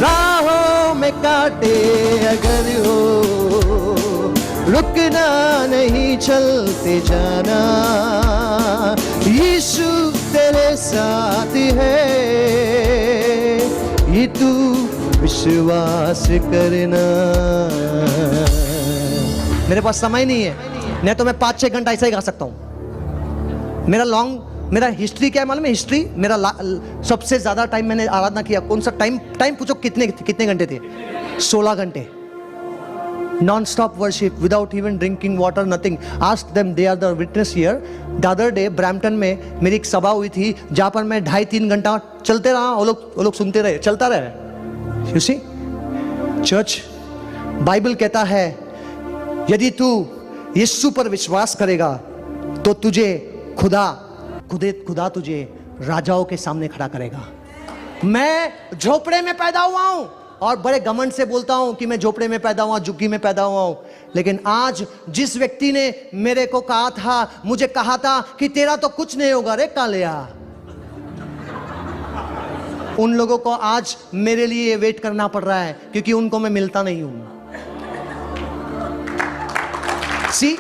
राहों में कांटे अगर हो, रुक नहीं चलते जाना, यीशु तेरे साथ है, ये तू विश्वास करना। मेरे पास समय नहीं है, नहीं तो मैं 5-6 घंटा ऐसा ही गा सकता हूँ। मेरा हिस्ट्री क्या है मालूम है? हिस्ट्री मेरा सबसे ज्यादा टाइम मैंने आराधना किया, कौन सा टाइम पूछो, कितने घंटे थे? 16 घंटे non stop worship without even drinking water, nothing. Ask them, they are the witness here. The other day Brampton में मेरी एक सभा हुई थी जहां पर मैं 2.5-3 घंटा चलते रहा, वो लोग सुनते रहे, चलता रहे। यू सी चर्च, बाइबल कहता है यदि तू यीशु पर विश्वास करेगा तो तुझे खुदा तुझे राजाओं के सामने खड़ा करेगा। मैं झोपड़े में पैदा हुआ हूं और बड़े घमंड से बोलता हूं कि मैं झोपड़े में पैदा हुआ, झुग्गी में पैदा हुआ हूं, लेकिन आज जिस व्यक्ति ने मेरे को कहा था, मुझे कहा था कि तेरा तो कुछ नहीं होगा रे कालिया, उन लोगों को आज मेरे लिए वेट करना पड़ रहा है क्योंकि उनको मैं मिलता नहीं हूं। सी,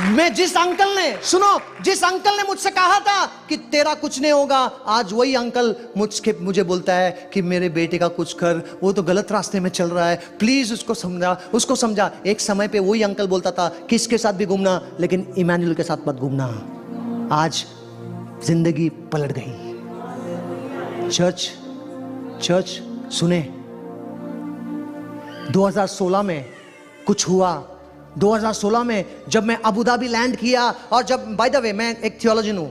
मैं जिस अंकल ने मुझसे कहा था कि तेरा कुछ नहीं होगा, आज वही अंकल मुझे बोलता है कि मेरे बेटे का कुछ कर, वो तो गलत रास्ते में चल रहा है, प्लीज उसको समझा। एक समय पे वही अंकल बोलता था किसके साथ भी घूमना लेकिन इमैनुअल के साथ मत घूमना। आज जिंदगी पलट गई। चर्च सुने, 2016 में कुछ हुआ। 2016 में जब मैं अबू धाबी लैंड किया, और जब, बाय द वे, मैं एक थियोलॉजियन हूं,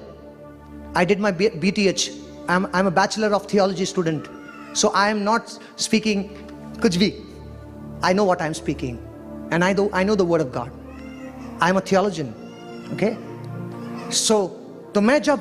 I did my BTH, I am a bachelor of theology student, so I am not speaking कुछ भी, I know what I am speaking and I know the word of God, I am a theologian, okay. So तो मैं जब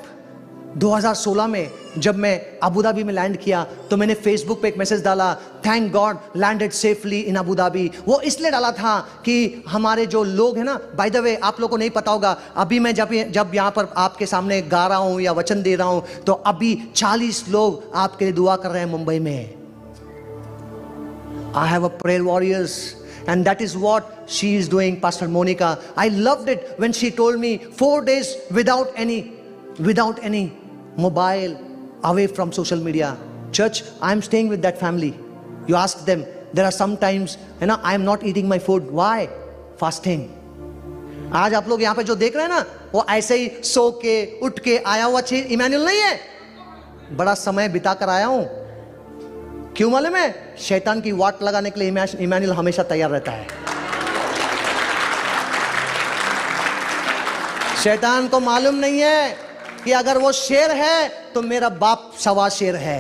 2016 में जब मैं Abu Dhabi में land किया तो मैंने फेसबुक पे एक मैसेज डाला, थैंक गॉड लैंडेड सेफली इन अबू धाबी। वो इसलिए डाला था कि हमारे जो लोग हैं ना, बाय द वे आप लोगों को नहीं पता होगा, अभी मैं जब यहाँ पर आपके सामने गा रहा हूँ या वचन दे रहा हूँ तो अभी 40 लोग आपके लिए दुआ कर रहे हैं मुंबई में। I have a prayer warriors and that is what she is doing, Pastor Monica. I loved it when she told me 4 days without any mobile, away from social media. Church, I am staying with that family. You ask them, there are some times, I am not eating my food. Why? Fasting. आज आप लोग यहाँ पे जो देख रहे हैं ना, वो ऐसे ही सो के उठ के आया हुआ इमैनुअल नहीं है, बड़ा समय बिता कर आया हूं। क्यों मालूम है? शैतान की वाट लगाने के लिए इमैनुअल हमेशा तैयार रहता है। शैतान को मालूम नहीं है कि अगर वो शेर है तो मेरा बाप सवा शेर है।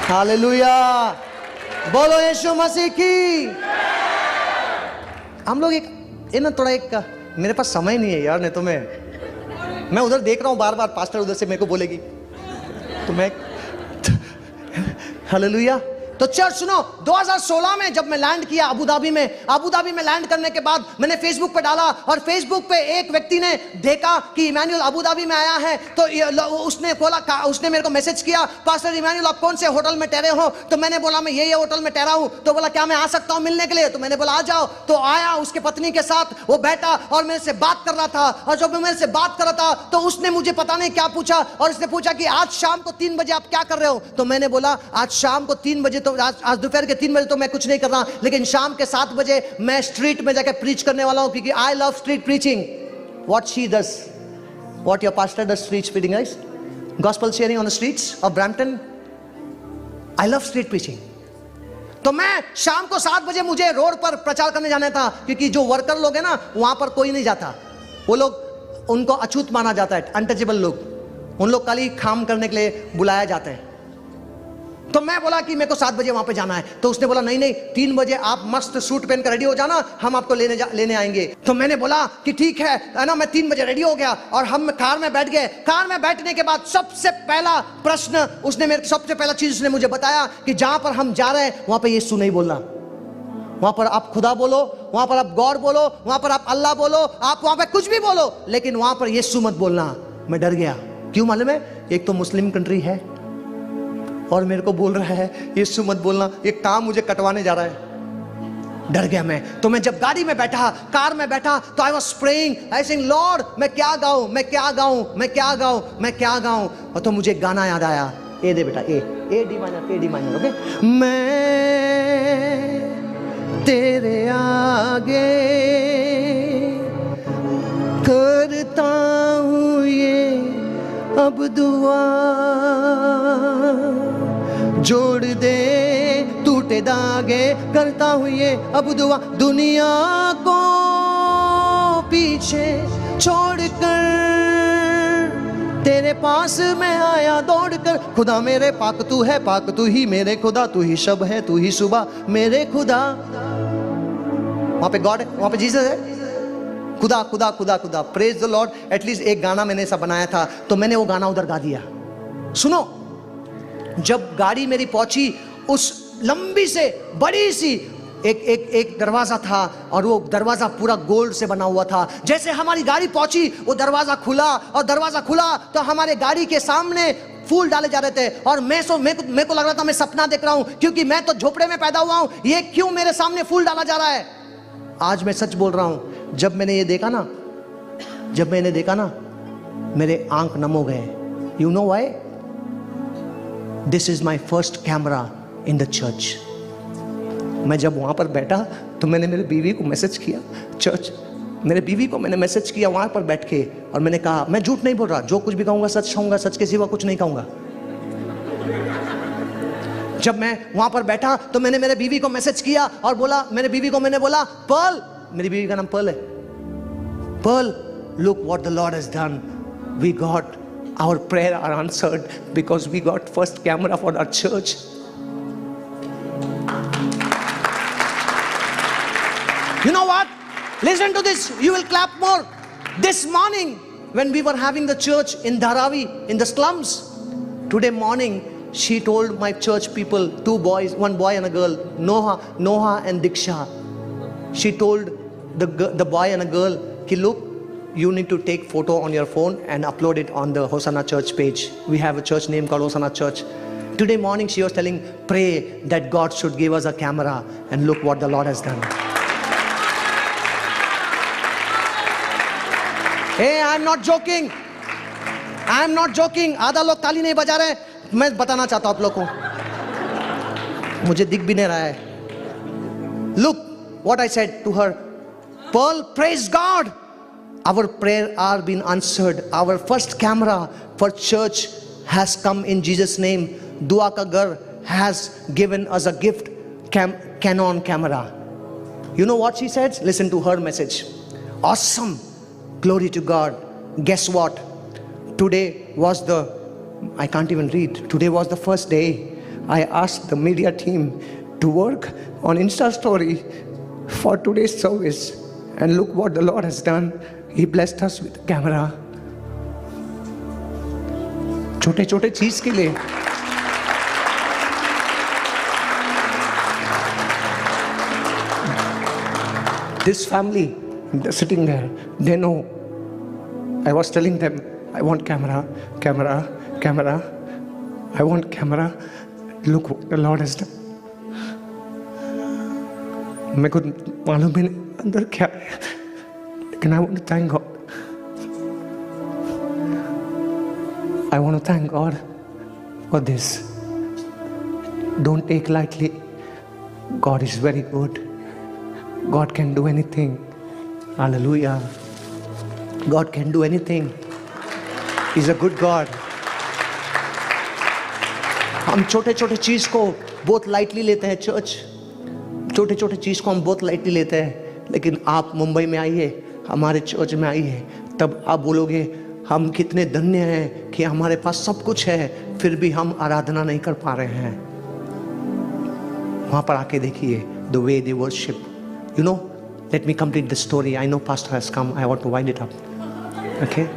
हालेलुया, बोलो यीशु मसीह की। हम लोग थोड़ा मेरे पास समय नहीं है यार, नहीं तो मैं उधर देख रहा हूं बार बार, पास्टर उधर से मेरे को बोलेगी तो मैं हालेलुया। तो चर्च सुनो, 2016 में जब मैं लैंड किया अबू धाबी में लैंड करने के बाद मैंने फेसबुक पे डाला, और फेसबुक पे एक व्यक्ति ने देखा कि इमैनुअल अबू धाबी में आया है, तो उसने मेरे को मैसेज किया, पास्टर इमैनुअल आप कौन से होटल में ठहरे हो? तो मैंने बोला मैं ये होटल में ठहरा हूं। तो बोला क्या मैं आ सकता हूं मिलने के लिए? तो मैंने बोला आ जाओ। तो आया, उसके पत्नी के साथ वो बैठा और मेरे से बात कर रहा था, और जब मैं मेरे से बात कर रहा था तो उसने मुझे पता नहीं क्या पूछा, और उसने पूछा कि आज शाम को 3 बजे आप क्या कर रहे हो? तो मैंने बोला आज शाम को 3 बजे, तो आज दोपहर के 3 बजे तो मैं कुछ नहीं कर रहा, लेकिन शाम के 7 बजे मैं स्ट्रीट में जाकर प्रीच करने वाला हूं, क्योंकि I love street preaching. What she does, what your pastor does, street preaching, guys, gospel sharing on the streets of Brampton. I love street preaching. तो मैं शाम को 7 बजे मुझे रोड पर प्रचार करने जाना था, क्योंकि जो वर्कर लोग हैं ना वहां पर कोई नहीं जाता, वो लोग, उनको अछूत माना जाता है, अनटचेबल लोग, उन लोग खाली काम करने के लिए बुलाया जाता है। तो मैं बोला कि मेरे को 7 बजे वहां पे जाना है। तो उसने बोला नहीं 3 बजे आप मस्त सूट पहनकर रेडी हो जाना, हम आपको लेने आएंगे। तो मैंने बोला कि ठीक है ना। मैं 3 बजे रेडी हो गया और हम कार में बैठ गए। कार में बैठने के बाद सबसे पहला प्रश्न सबसे पहला चीज उसने मुझे बताया कि जहां पर हम जा रहे हैं वहां पे यीशु नहीं बोलना, वहां पर आप खुदा बोलो, वहां पर आप गॉड बोलो, वहां पर आप अल्लाह बोलो, आप वहां पे कुछ भी बोलो, लेकिन वहां पर यीशु मत बोलना। मैं डर गया। क्यों मालूम है? एक तो मुस्लिम कंट्री है और मेरे को बोल रहा है यीशु मत बोलना, ये काम मुझे कटवाने जा रहा है। डर गया मैं। तो मैं जब गाड़ी में बैठा, कार में बैठा, तो I was praying, I saying Lord मैं क्या गाऊं, मैं क्या गाऊं, मैं क्या गाऊं, मैं क्या गाऊं। और तो मुझे गाना याद आया, ए दे बेटा, ए डी माइनर, ओके। मैं तेरे आगे करता हूँ ये अब दुआ, जोड़ दे टूटे दागे, करता हूँ ये अब दुआ, दुनिया को पीछे छोड़कर तेरे पास मैं आया दौड़कर। खुदा मेरे पाक तू है, पाक तू ही मेरे खुदा, तू ही शब है, तू ही सुबह मेरे खुदा। वहां पे गॉड है, वहां पे जीसस है, खुदा खुदा खुदा खुदा। Praise the Lord. एटलीस्ट एक गाना मैंने ऐसा बनाया था, तो मैंने वो गाना उधर गा दिया। सुनो, जब गाड़ी मेरी पहुंची, उस लंबी से बड़ी सी एक दरवाजा था, और वो दरवाजा पूरा गोल्ड से बना हुआ था। जैसे हमारी गाड़ी पहुंची, वो दरवाजा खुला, और दरवाजा खुला तो हमारे गाड़ी के सामने फूल डाले जा रहे थे। और मेरे को लग रहा था मैं सपना देख रहा हूं, क्योंकि मैं तो झोपड़े में पैदा हुआ हूं, ये क्यों मेरे सामने फूल डाला जा रहा है। आज मैं सच बोल रहा हूं, जब मैंने ये देखा ना, मेरे आंख नम हो गए। You know why? This is my first camera in the church. मैं जब वहां पर बैठा तो मैंने मेरे बीवी को मैसेज किया, मेरे बीवी को मैंने मैसेज किया वहां पर बैठ के, और मैंने कहा, मैं झूठ नहीं बोल रहा, जो कुछ भी कहूंगा सच कहूंगा, सच के सिवा कुछ नहीं कहूंगा। जब मैं वहां पर बैठा तो मैंने मेरे बीवी को मैसेज किया और बोला, मेरे बीवी को मैंने बोला, पर्ल, मेरी बीवी का नाम पर्ल है, Perl, look what the Lord has done. We got our prayer are answered because we got first camera for our church. You know what? Listen to this. You will clap more. This morning, when we were having the church in Dharavi, in the slums, today morning, she told my church people, 2 boys, 1 boy and a girl, Noha and Diksha. She told the boy and a girl, ki look, you need to take photo on your phone and upload it on the Hosanna Church page. We have a church name called Hosanna Church. Today morning she was telling, pray that God should give us a camera, and look what the Lord has done. Hey, I'm not joking. I'm not joking. आधा लोग ताली नहीं बजा रहे। मैं बताना चाहता हूं आप लोगों को, मुझे दिख भी नहीं रहा है। Look what I said to her. Pearl, praise God. Our prayer are being answered. Our first camera for church has come in Jesus' name. Dua Ka Ghar has given us a gift, Canon camera. You know what she said? Listen to her message. Awesome. Glory to God. Guess what? Today was I can't even read. Today was the first day I asked the media team to work on Insta story for today's service. And look what the Lord has done. He blessed us with a camera. छोटे छोटे चीज के लिए this family, they're sitting there, they know. I was telling them, I want camera, I want camera. Look what the Lord has done. मेरे को मालूम भी नहीं अंदर क्या है, लेकिन I want to thank God. I want to thank God for this. Don't take lightly. God is very good. God can do anything. Hallelujah. God can do anything. He's a good God. हम छोटे छोटे चीज को बहुत lightly लेते हैं church, छोटे छोटे चीज को हम बहुत लाइटली लेते हैं, लेकिन आप मुंबई में आइए, हमारे चर्च में आइए, तब आप बोलोगे हम कितने धन्य हैं कि हमारे पास सब कुछ है, फिर भी हम आराधना नहीं कर पा रहे हैं। वहां पर आके देखिए the way they worship. You know, let me complete the story. I know pastor has come. I want to wind it up. Okay?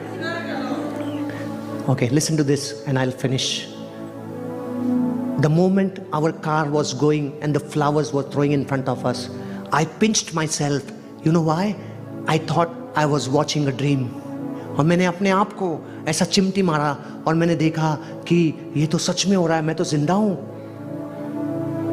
Okay, listen to this and I'll finish. The moment our car was going and the flowers were throwing in front of us, I pinched myself. You know why? I thought I was watching a dream. और मैंने अपने आप को ऐसा चिमटी मारा और मैंने देखा कि ये तो सच में हो रहा है, मैं तो जिंदा हूं।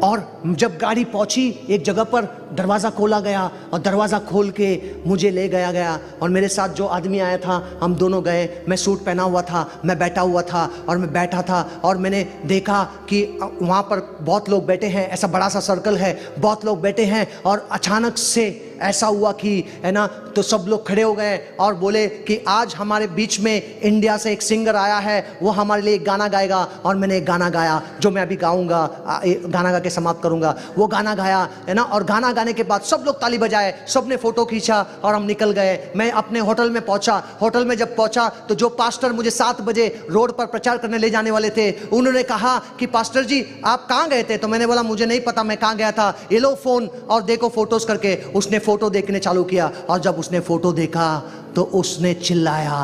और जब गाड़ी पहुंची एक जगह पर, दरवाज़ा खोला गया और दरवाज़ा खोल के मुझे ले गया और मेरे साथ जो आदमी आया था हम दोनों गए। मैं सूट पहना हुआ था, मैं बैठा हुआ था और मैं बैठा था और मैंने देखा कि वहाँ पर बहुत लोग बैठे हैं, ऐसा बड़ा सा सर्कल है, बहुत लोग बैठे हैं और अचानक से ऐसा हुआ कि है ना, तो सब लोग खड़े हो गए और बोले कि आज हमारे बीच में इंडिया से एक सिंगर आया है, वो हमारे लिए एक गाना गाएगा। और मैंने एक गाना गाया जो मैं अभी गाऊंगा, गाना गा के समाप्त करूंगा। वो गाना गाया है ना, और गाना गाने के बाद सब लोग ताली बजाए, सब ने फोटो खींचा और हम निकल गए। मैं अपने होटल में पहुंचा। होटल में जब पहुंचा तो जो पास्टर मुझे 7 बजे रोड पर प्रचार करने ले जाने वाले थे, उन्होंने कहा कि पास्टर जी आप कहाँ गए थे? तो मैंने बोला मुझे नहीं पता मैं कहाँ गया था, ये लो फोन और देखो फोटोज करके। उसने फोटो देखने चालू किया और जब उसने फोटो देखा तो उसने चिल्लाया,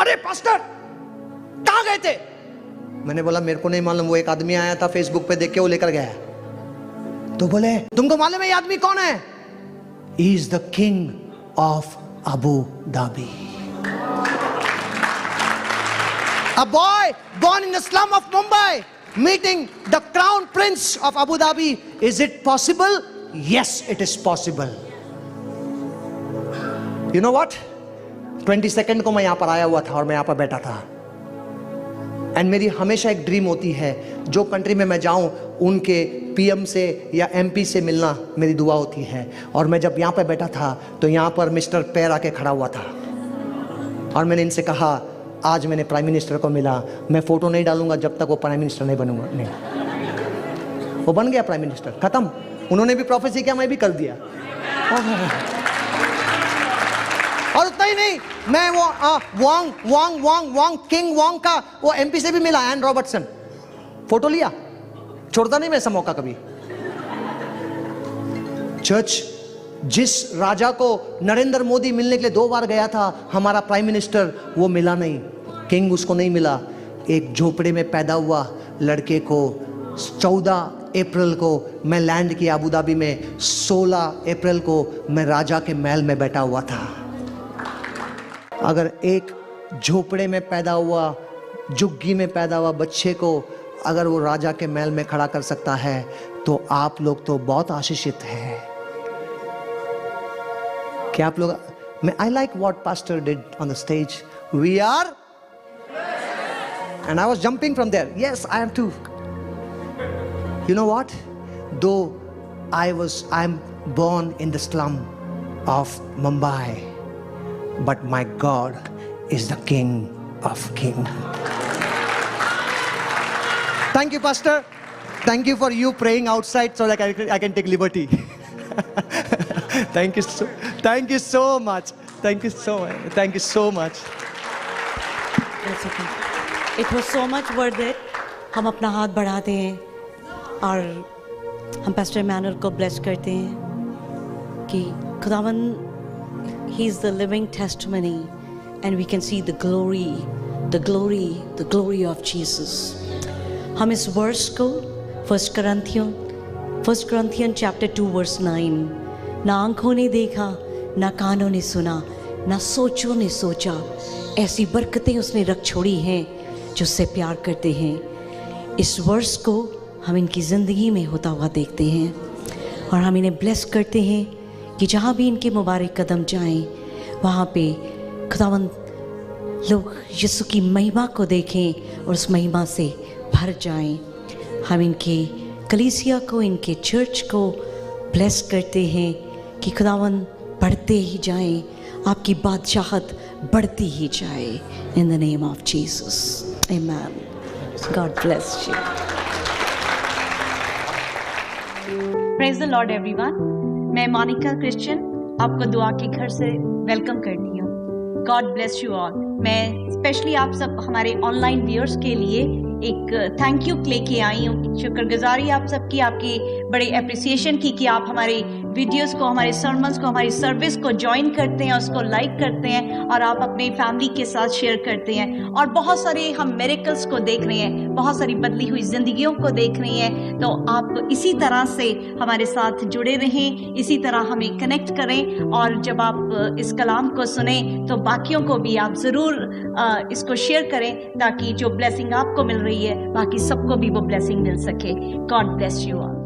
अरे पास्टर कहाँ गए थे? मैंने बोला मेरे को नहीं मालूम, वो एक आदमी आया था फेसबुक पे देख के वो लेकर गया। तो बोले तुमको मालूम है ये आदमी कौन है? He is the king of Abu Dhabi. A boy born in the slum of Mumbai meeting the crown prince of Abu Dhabi. Is it possible? Yes, it is possible. You know what? 22nd को मैं यहाँ पर आया हुआ था और मैं यहाँ पर बैठा था। एंड मेरी हमेशा एक ड्रीम होती है, जो कंट्री में मैं जाऊँ उनके पीएम से या एमपी से मिलना मेरी दुआ होती है। और मैं जब यहाँ पर बैठा था तो यहाँ पर मिस्टर पैर आके खड़ा हुआ था और मैंने इनसे कहा आज मैंने प्राइम मिनिस्टर को मिला, मैं फोटो नहीं डालूंगा जब तक वो प्राइम मिनिस्टर नहीं बनूंगा। नहीं, वो बन गया प्राइम मिनिस्टर, खत्म। उन्होंने भी प्रोफेसी किया, मैं भी कर दिया। और उतना ही नहीं, मैं वो वांग किंग वांग का वो एमपी से भी मिला, एन रॉबर्टसन। फोटो लिया, छोड़ता नहीं मैं ऐसा मौका कभी। चर्च, जिस राजा को नरेंद्र मोदी मिलने के लिए 2 बार गया था, हमारा प्राइम मिनिस्टर, वो मिला नहीं, किंग उसको नहीं मिला। एक झोपड़े में पैदा हुआ लड़के को 14 अप्रैल को मैं लैंड किया अबू धाबी में, 16 अप्रैल को मैं राजा के महल में बैठा हुआ था। अगर एक झोपड़े में पैदा हुआ, झुग्गी में पैदा हुआ बच्चे को अगर वो राजा के महल में खड़ा कर सकता है तो आप लोग तो बहुत आशीषित हैं। क्या आप लोग, मैं I like what pastor did on the stage, we are, and I was jumping from there, yes I am too. You know what, though I am born in the slum of Mumbai, but my God is the King of Kings. Thank you, Pastor. Thank you for you praying outside so that I can take liberty. Thank you so much. Thank you so much. That's okay. It was so much worth it. हम अपना हाथ बढ़ाते हैं और हम pastor Emmanuel को bless करते हैं कि खुदावन, he is the living testimony and we can see the glory of Jesus. हम इस वर्स को 1 Corinthians chapter 2 verse 9, ना आंखों ने देखा, ना कानों ने सुना, ना सोचों ने सोचा, ऐसी बरकतें उसने रख छोड़ी हैं जो उससे प्यार करते हैं। इस वर्स को हम इनकी ज़िंदगी में होता हुआ देखते हैं और हम इन्हें ब्लेस करते हैं कि जहाँ भी इनके मुबारक कदम जाएं वहाँ पे खुदावंद लोग यीशु की महिमा को देखें और उस महिमा से भर जाएं। हम इनके कलीसिया को, इनके चर्च को ब्लेस करते हैं कि खुदावंद बढ़ते ही जाएं, आपकी बादशाहत बढ़ती ही जाए। In the name of Jesus, amen. God bless you. Praise the Lord everyone. मैं मोनिका क्रिश्चियन आपको दुआ के घर से वेलकम करती हूँ। God bless you all. मैं स्पेशली आप सब हमारे ऑनलाइन व्यूअर्स के लिए एक थैंक यू लेके आई हूँ। शुक्रगुजारी आप सबकी, आपकी बड़ी अप्रिसिएशन की कि आप हमारे वीडियोस को, हमारे सर्मन्स को, हमारी सर्विस को ज्वाइन करते हैं, उसको लाइक करते हैं और आप अपनी फैमिली के साथ शेयर करते हैं। और बहुत सारे हम मिरेकल्स को देख रहे हैं, बहुत सारी बदली हुई ज़िंदगियों को देख रहे हैं। तो आप इसी तरह से हमारे साथ जुड़े रहें, इसी तरह हमें कनेक्ट करें और जब आप इस कलाम को सुने तो बाकियों को भी आप ज़रूर इसको शेयर करें ताकि जो ब्लेसिंग आपको मिल रही है बाकी सबको भी वो ब्लेसिंग मिल सके। God bless you all.